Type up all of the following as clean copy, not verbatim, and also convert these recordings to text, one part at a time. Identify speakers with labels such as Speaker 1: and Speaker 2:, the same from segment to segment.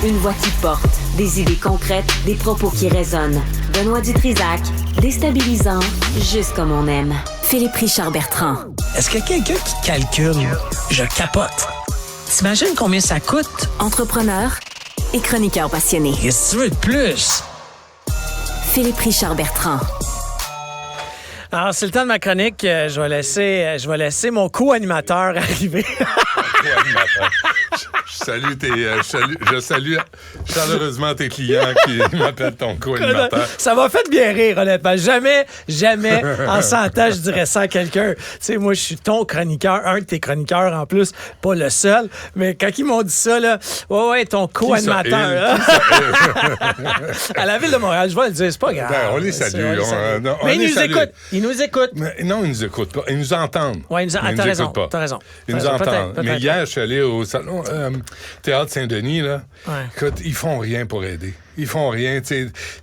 Speaker 1: Une voix qui porte, des idées concrètes, des propos qui résonnent. Benoît Dutrisac, déstabilisant, juste comme on aime. Philippe Richard Bertrand.
Speaker 2: Est-ce qu'il y a quelqu'un qui calcule? Je capote. T'imagines combien ça coûte?
Speaker 1: Entrepreneur et chroniqueur passionné.
Speaker 2: Qu'est-ce que tu veux de plus?
Speaker 1: Philippe Richard Bertrand.
Speaker 2: Alors, c'est le temps de ma chronique. Je vais laisser mon co-animateur arriver.
Speaker 3: Co-animateur. Je salue chaleureusement tes clients qui m'appellent ton co-animateur.
Speaker 2: Ça m'a fait bien rire, honnêtement. Jamais, en 100 ans, je dirais ça à quelqu'un. Tu sais, moi, je suis ton chroniqueur, un de tes chroniqueurs en plus, pas le seul. Mais quand ils m'ont dit ça, là, ouais, ton co-animateur. À la Ville de Montréal, je vais le dire, c'est pas grave.
Speaker 3: Ben, on les salue.
Speaker 2: Mais ils nous écoutent.
Speaker 3: Mais non, ils nous écoutent pas. Ils nous entendent.
Speaker 2: Oui, t'as raison.
Speaker 3: Ils nous entendent.
Speaker 2: Peut-être.
Speaker 3: Mais hier, je suis allé au salon Théâtre Saint-Denis, là.
Speaker 2: Ouais.
Speaker 3: Écoute, ils font rien pour aider. Ils font rien.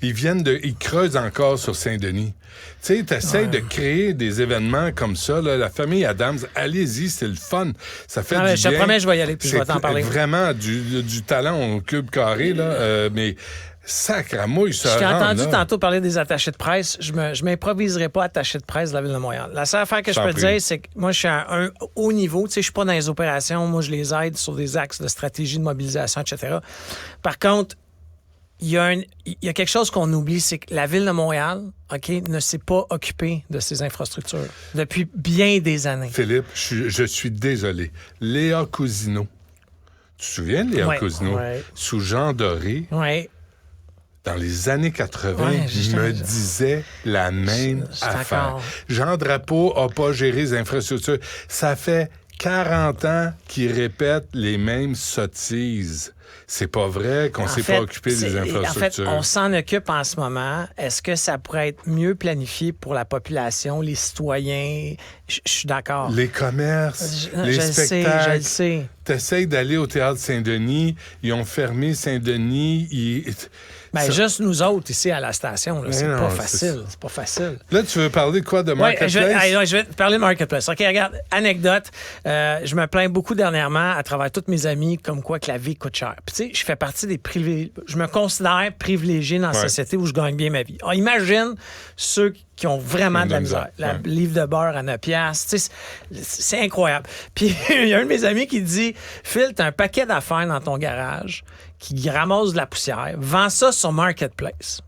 Speaker 3: Ils creusent encore sur Saint-Denis. Tu sais, t'essayes de créer des événements comme ça, là. La famille Adams, allez-y, c'est le fun. Ça fait du bien.
Speaker 2: Je te promets, je vais y aller, puis je vais t'en parler.
Speaker 3: C'est vraiment du talent au cube carré, là. Mais sacramouille, ça.
Speaker 2: Je t'ai entendu tantôt parler des attachés de presse. Je m'improviserai pas attaché de presse de la Ville de Montréal. La seule affaire que je peux te dire, c'est que moi, je suis à un haut niveau. Tu sais, je suis pas dans les opérations. Moi, je les aide sur des axes de stratégie, de mobilisation, etc. Par contre, il y a quelque chose qu'on oublie, c'est que la Ville de Montréal, OK, ne s'est pas occupée de ses infrastructures depuis bien des années.
Speaker 3: Philippe, je suis désolé. Léa Cousineau. Tu te souviens de Léa Cousineau?
Speaker 2: Ouais.
Speaker 3: Sous Jean Doré.
Speaker 2: Oui.
Speaker 3: Dans les années 80, je me disais la même affaire. Jean Drapeau n'a pas géré les infrastructures. Ça fait 40 ans qu'il répète les mêmes sottises. C'est pas vrai qu'on s'est pas occupé des infrastructures.
Speaker 2: En fait, on s'en occupe en ce moment. Est-ce que ça pourrait être mieux planifié pour la population, les citoyens? Je suis d'accord.
Speaker 3: Les commerces, les spectacles.
Speaker 2: Je le sais.
Speaker 3: T'essayes d'aller au Théâtre Saint-Denis. Ils ont fermé Saint-Denis.
Speaker 2: Juste nous autres, ici, à la station. Là, c'est pas facile. C'est pas facile.
Speaker 3: Là, tu veux parler de quoi, de Marketplace?
Speaker 2: Je vais te parler de Marketplace. OK, regarde, anecdote. Je me plains beaucoup dernièrement à travers tous mes amis comme quoi que la vie coûte cher. Puis, tu sais, je fais partie des privilégiés. Je me considère privilégié dans la société où je gagne bien ma vie. Alors, imagine ceux qui ont vraiment de la misère. La livre de beurre à 9 piastres. Tu sais, c'est incroyable. Puis, il y a un de mes amis qui dit, Phil, t'as un paquet d'affaires dans ton garage qui ramasse de la poussière, vends ça sur Marketplace.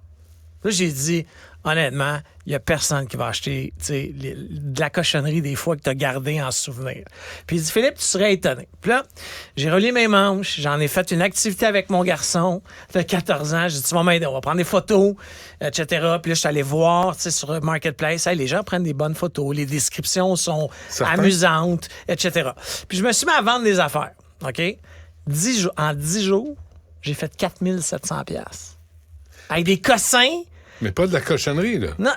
Speaker 2: Là, j'ai dit, honnêtement, il n'y a personne qui va acheter de la cochonnerie des fois que tu as gardé en souvenir. Puis il dit, Philippe, tu serais étonné. Puis là, j'ai relié mes manches, j'en ai fait une activité avec mon garçon, il fait 14 ans, j'ai dit, tu vas m'aider, on va prendre des photos, etc. Puis là, je suis allé voir sur Marketplace, les gens prennent des bonnes photos, les descriptions sont amusantes, etc. Puis je me suis mis à vendre des affaires, OK? En 10 jours, j'ai fait 4700 $. Avec des cossins.
Speaker 3: Mais pas de la cochonnerie, là.
Speaker 2: Non,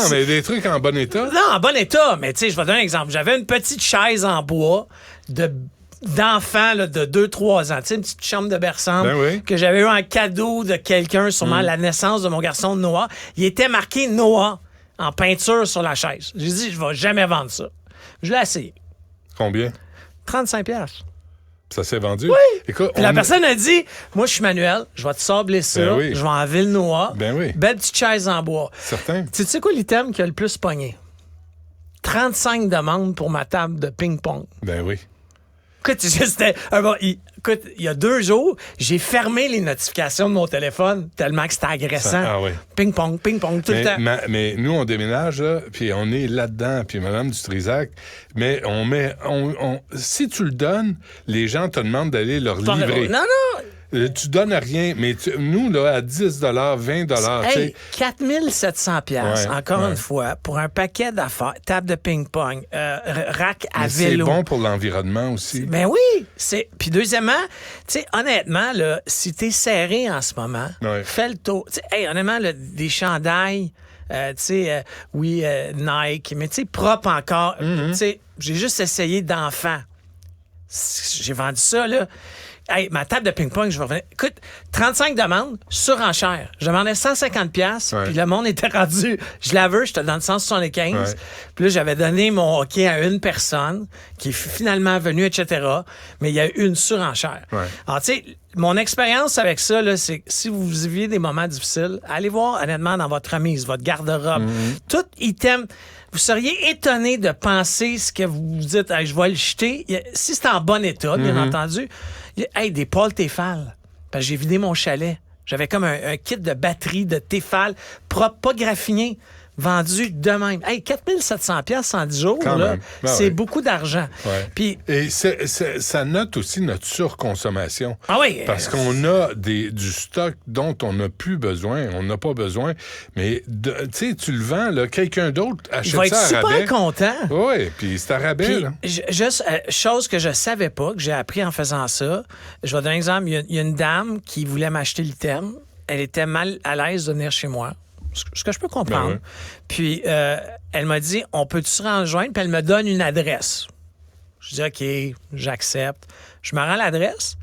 Speaker 3: mais des trucs en bon état.
Speaker 2: Non, en bon état. Mais tu sais, je vais te donner un exemple. J'avais une petite chaise en bois d'enfant là, de 2-3 ans. Tu sais, une petite chambre de berçante que j'avais eu en cadeau de quelqu'un, sûrement la naissance de mon garçon Noah. Il était marqué Noah en peinture sur la chaise. J'ai dit, je vais jamais vendre ça. Je l'ai essayé.
Speaker 3: Combien?
Speaker 2: 35 $.
Speaker 3: Ça s'est vendu?
Speaker 2: Oui.
Speaker 3: Écoute,
Speaker 2: la personne a dit, moi, je suis manuel, je vais te sabler ça, je vais en Ville-Noire. Belle petite chaise en bois.
Speaker 3: Certain.
Speaker 2: Tu sais quoi l'item qui a le plus pogné? 35 demandes pour ma table de ping-pong.
Speaker 3: Ben oui.
Speaker 2: Écoute, il y a 2 jours, j'ai fermé les notifications de mon téléphone tellement que c'était agressant. Ping-pong, tout le temps.
Speaker 3: Mais nous, on déménage, là, puis on est là-dedans, puis Mme Dutrisac, mais si tu le donnes, les gens te demandent d'aller leur livrer.
Speaker 2: Non!
Speaker 3: Tu donnes rien, mais nous, là, à 10 20
Speaker 2: hey, 4700 $, encore une fois, pour un paquet d'affaires, table de ping-pong, rack à vélo.
Speaker 3: C'est bon pour l'environnement aussi.
Speaker 2: Ben oui! Puis deuxièmement, tu sais, honnêtement, là, si t'es serré en ce moment, fais le tour. Honnêtement, là, des chandails, Nike, mais tu sais, propre encore. Tu sais, j'ai juste essayé d'enfant. J'ai vendu ça, là. Hey, ma table de ping-pong, je vais revenir. Écoute, 35 demandes, surenchère. Je demandais 150$, puis le monde était rendu. Je l'avais, j'étais dans le 175$. Puis là, j'avais donné mon hockey à une personne qui est finalement venue, etc. Mais il y a eu une surenchère. Alors, tu sais, mon expérience avec ça, là, c'est que si vous vivez des moments difficiles, allez voir honnêtement dans votre remise, votre garde-robe. Tout item. Vous seriez étonné de penser ce que vous dites, hey, je vais le jeter. Si c'est en bon état, bien entendu, hey, des pôles Tefal. Parce que j'ai vidé mon chalet. J'avais comme un kit de batterie de Tefal propre, pas graffiné, vendu de même. Hey, 4700$ en 10 jours, là, c'est beaucoup d'argent. Puis,
Speaker 3: et ça note aussi notre surconsommation.
Speaker 2: Ah oui.
Speaker 3: Parce qu'on a du stock dont on n'a plus besoin. On n'a pas besoin. Mais, tu sais, tu le vends, là, quelqu'un d'autre achète ça à rabais.
Speaker 2: Il va être super content.
Speaker 3: Oui, puis c'est à rabais.
Speaker 2: Puis,
Speaker 3: là.
Speaker 2: Juste, chose que je savais pas, que j'ai appris en faisant ça. Je vais donner un exemple. Il y a une dame qui voulait m'acheter l'item. Elle était mal à l'aise de venir chez moi. Ce que je peux comprendre. Puis, elle m'a dit, on peut-tu se rejoindre? Puis elle me donne une adresse. Je dis, OK, j'accepte. Je me rends à l'adresse.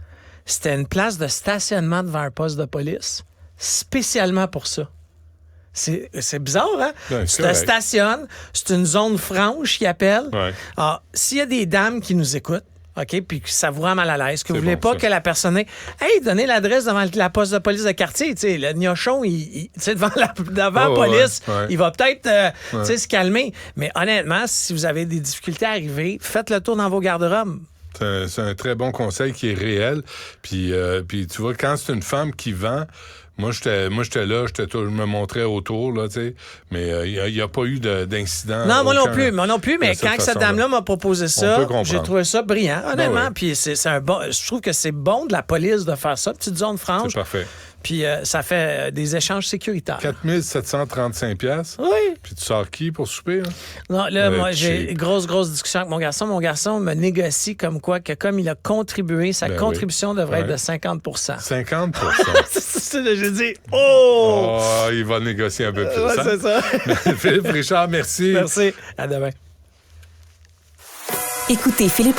Speaker 2: C'était une place de stationnement devant un poste de police, spécialement pour ça. C'est bizarre, hein?
Speaker 3: Ouais,
Speaker 2: tu te stationnes, c'est une zone franche qui appelle. Alors, s'il y a des dames qui nous écoutent, OK, puis que ça vous rend mal à l'aise, que vous voulez pas que la personne ait... Hey, donnez l'adresse devant la poste de police de quartier. Tu sais, le gnochon, devant la police, il va peut-être se calmer. Mais honnêtement, si vous avez des difficultés à arriver, faites le tour dans vos garde-robes.
Speaker 3: C'est un très bon conseil qui est réel. Puis tu vois, quand c'est une femme qui vend... Moi, j'étais là, je me montrais autour, là, tu sais, mais il n'y a pas eu d'incident.
Speaker 2: Non, moi non plus, mais quand cette dame-là m'a proposé ça, j'ai trouvé ça brillant, honnêtement, puis je trouve que c'est bon de la police de faire ça, petite zone franche.
Speaker 3: C'est parfait.
Speaker 2: Puis ça fait des échanges sécuritaires.
Speaker 3: 4735$.
Speaker 2: Oui.
Speaker 3: Puis tu sors qui pour souper? Hein?
Speaker 2: Non, là, moi, j'ai grosse discussion avec mon garçon. Mon garçon me négocie comme quoi que comme il a contribué, sa contribution devrait être de 50%.
Speaker 3: 50%?
Speaker 2: J'ai dit, oh!
Speaker 3: Il va négocier un peu plus.
Speaker 2: Ouais, c'est ça.
Speaker 3: Philippe Richard, merci.
Speaker 2: Merci. À demain.
Speaker 1: Écoutez Philippe